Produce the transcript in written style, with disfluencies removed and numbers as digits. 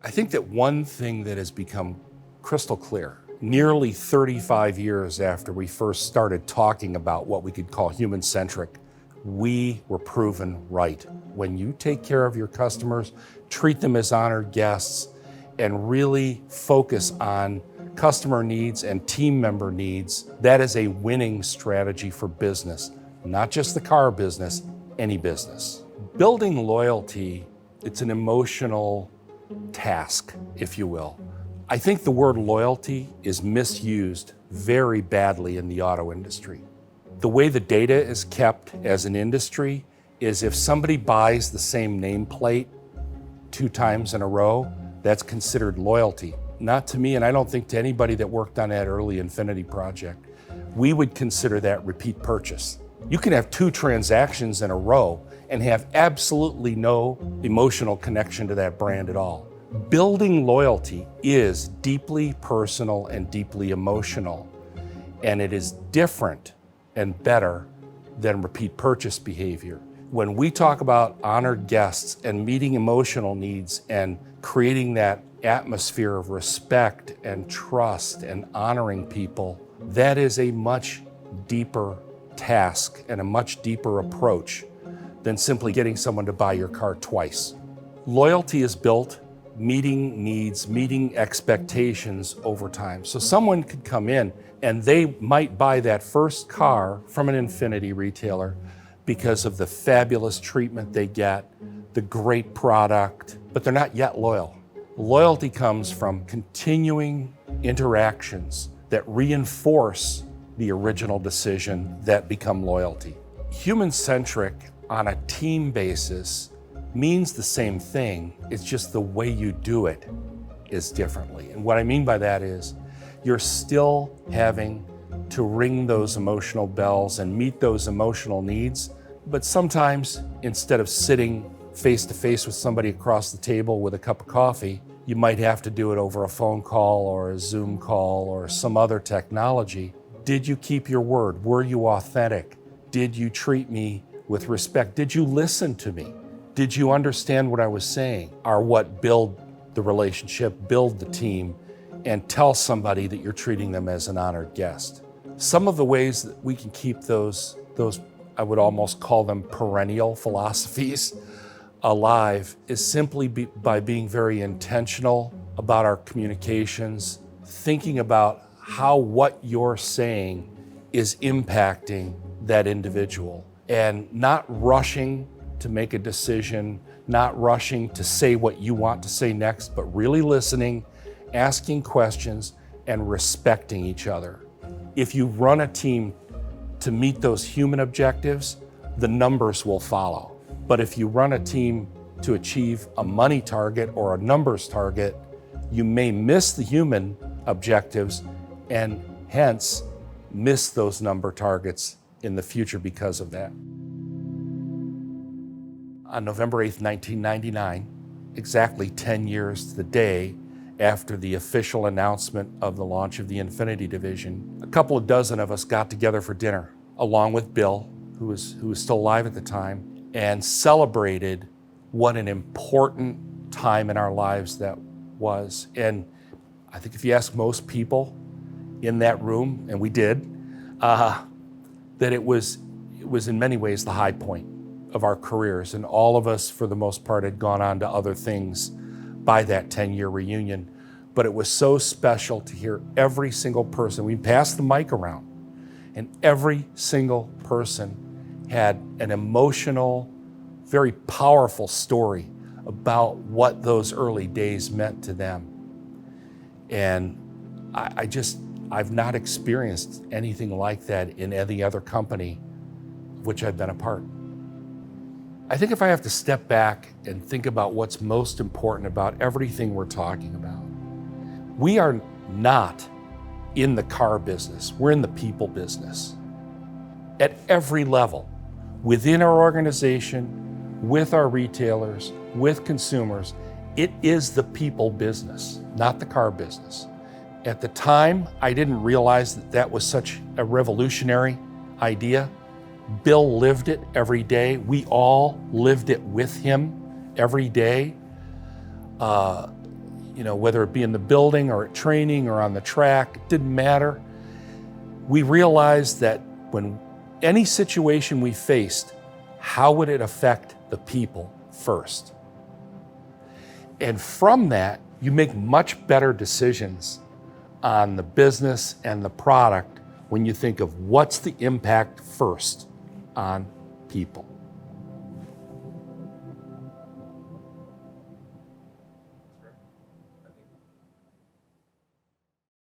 I think that one thing that has become crystal clear, nearly 35 years after we first started talking about what we could call human-centric, we were proven right. When you take care of your customers, treat them as honored guests, and really focus on customer needs and team member needs, that is a winning strategy for business, not just the car business, any business. Building loyalty, it's an emotional task, if you will. I think the word loyalty is misused very badly in the auto industry. The way the data is kept as an industry is if somebody buys the same nameplate 2 times in a row, that's considered loyalty. Not to me, and I don't think to anybody that worked on that early Infiniti project. We would consider that repeat purchase. You can have 2 transactions in a row and have absolutely no emotional connection to that brand at all. Building loyalty is deeply personal and deeply emotional, and it is different and better than repeat purchase behavior. When we talk about honored guests and meeting emotional needs and creating that atmosphere of respect and trust and honoring people, that is a much deeper task and a much deeper approach than simply getting someone to buy your car twice. Loyalty is built meeting needs, meeting expectations over time. So someone could come in and they might buy that first car from an Infiniti retailer because of the fabulous treatment they get, the great product, but they're not yet loyal. Loyalty comes from continuing interactions that reinforce the original decision that become loyalty. Human-centric on a team basis means the same thing, it's just the way you do it is differently. And what I mean by that is you're still having to ring those emotional bells and meet those emotional needs, but sometimes instead of sitting face to face with somebody across the table with a cup of coffee, you might have to do it over a phone call or a Zoom call or some other technology. Did you keep your word? Were you authentic? Did you treat me with respect? Did you listen to me? Did you understand what I was saying? Are what build the relationship, build the team, and tell somebody that you're treating them as an honored guest. Some of the ways that we can keep those I would almost call them perennial philosophies alive is simply by being very intentional about our communications, thinking about how what you're saying is impacting that individual, and not rushing to make a decision, not rushing to say what you want to say next, but really listening, asking questions, and respecting each other. If you run a team to meet those human objectives, the numbers will follow. But if you run a team to achieve a money target or a numbers target, you may miss the human objectives and hence miss those number targets in the future because of that. On November 8th, 1999, exactly 10 years to the day after the official announcement of the launch of the Infiniti division, a couple of dozen of us got together for dinner, along with Bill, who was still alive at the time, and celebrated what an important time in our lives that was. And I think if you ask most people in that room, and we did, that it was in many ways the high point of our careers, and all of us, for the most part, had gone on to other things by that 10-year reunion. But it was so special to hear every single person. We passed the mic around, and every single person had an emotional, very powerful story about what those early days meant to them. And I've not experienced anything like that in any other company of which I've been a part. I think if I have to step back and think about what's most important about everything we're talking about, we are not in the car business, we're in the people business. At every level, within our organization, with our retailers, with consumers, it is the people business, not the car business. At the time, I didn't realize that that was such a revolutionary idea. Bill lived it every day. We all lived it with him every day. whether it be in the building or at training or on the track, it didn't matter. We realized that when any situation we faced, how would it affect the people first? And from that, you make much better decisions on the business and the product when you think of what's the impact first on people.